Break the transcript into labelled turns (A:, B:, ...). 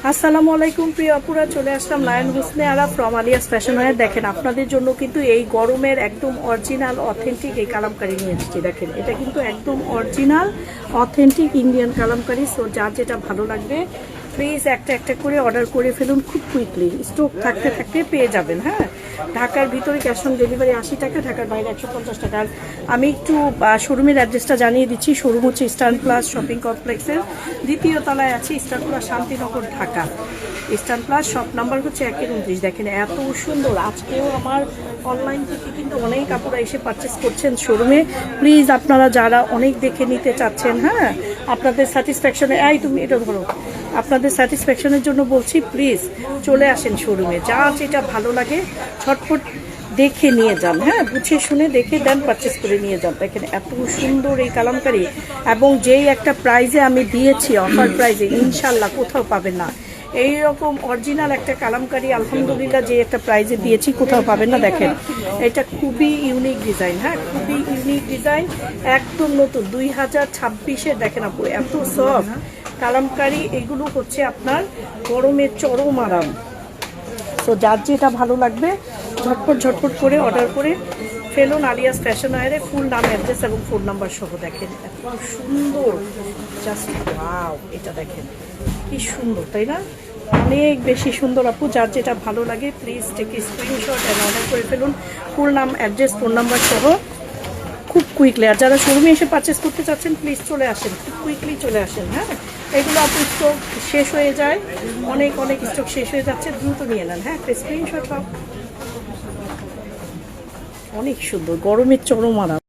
A: আসসালামু আলাইকুম প্রিয় আপুরা, চলে আসলাম lion Hosne Ara from Alia's fashion wear. দেখেন আপনাদের জন্য কিন্তু এই গরমের একদম অরিজিনাল অথেন্টিক এই কালামকারি নিয়ে এসেছি। দেখেন এটা কিন্তু একদম original authentic Indian kalamkari. So যার যেটা ভালো লাগবে প্লিজ একটা একটা করে অর্ডার করে ফেলুন খুব কুইকলি, স্টক থাকতে থাকতে পেয়ে যাবেন। হ্যাঁ, ঢাকার ভিতরে ক্যাশ অন ডেলিভারি 80 টাকা, ঢাকার বাইরে 150 টাকা। আর আমি একটু শোরুমের অ্যাড্রেসটা জানিয়ে দিচ্ছি। শোরুম হচ্ছে ইস্টার্ন প্লাস শপিং কমপ্লেক্সের দ্বিতীয় তলায় আছে, eastern plus Shantinagar, Dhaka. Eastern plus shop number হচ্ছে 129। দেখেন এত সুন্দর। আজকেও আমার অনলাইন থেকে কিন্তু অনেক আপুরা এসে পারচেস করছেন শোরুমে। প্লিজ আপনারা যারা অনেক দেখে নিতে চাচ্ছেন, হ্যাঁ আপনাদের স্যাটিসফ্যাকশনে, তুমি এটা ধরো, আপনাদের স্যাটিসফ্যাকশনের জন্য বলছি প্লিজ চলে আসেন শোরুমে। যা যেটা ভালো লাগে ঝটপট দেখে নিয়ে যান, হ্যাঁ বুঝে শুনে দেখে দেন, পারচেস করে নিয়ে যান। দেখেন এত সুন্দর এই কালামকারি, এবং যেই একটা প্রাইজে আমি দিয়েছি অফার প্রাইজে, ইনশাল্লাহ কোথাও পাবেন না এইরকম অরিজিনাল একটা কালামকারি। আলহামদুলিল্লাহ যে একটা প্রাইজে দিয়েছি কোথাও পাবেন না। দেখেন এটা খুবই ইউনিক ডিজাইন, হ্যাঁ খুবই ইউনিক ডিজাইন, একদম নতুন 2026-এর। দেখেন আপু এত সফট কালামকারি, এগুলো হচ্ছে আপনার গরমের চরম আরাম। তো যার যেটা ভালো লাগবে ঝটপট ঝটপট করে অর্ডার করে ফেলুন আলিয়াস ফ্যাশন ওয়্যারে। ফুল নাম, অ্যাড্রেস এবং ফোন নাম্বার সহ। দেখেন এত সুন্দর, জাস্ট ওয়াও। এটা দেখেন কি সুন্দর, তাই না? অনেক বেশি সুন্দর আপু। যার যেটা ভালো লাগে please take screenshot and order করে ফেলুন ফুল নাম, অ্যাড্রেস, ফোন নাম্বার সহ খুব কুইকলি। আর যারা শোরুমে এসে পারচেস করতে চাচ্ছেন প্লিজ চলে আসেন, খুব কুইকলি চলে আসেন। হ্যাঁ, এগুলো আপু স্টক শেষ হয়ে যায়, অনেক অনেক স্টক শেষ হয়ে যাচ্ছে, দ্রুত নিয়ে নেন। হ্যাঁ, একটা স্ক্রিনশট পাও। অনেক সুন্দর, গরমের চরম আরাম।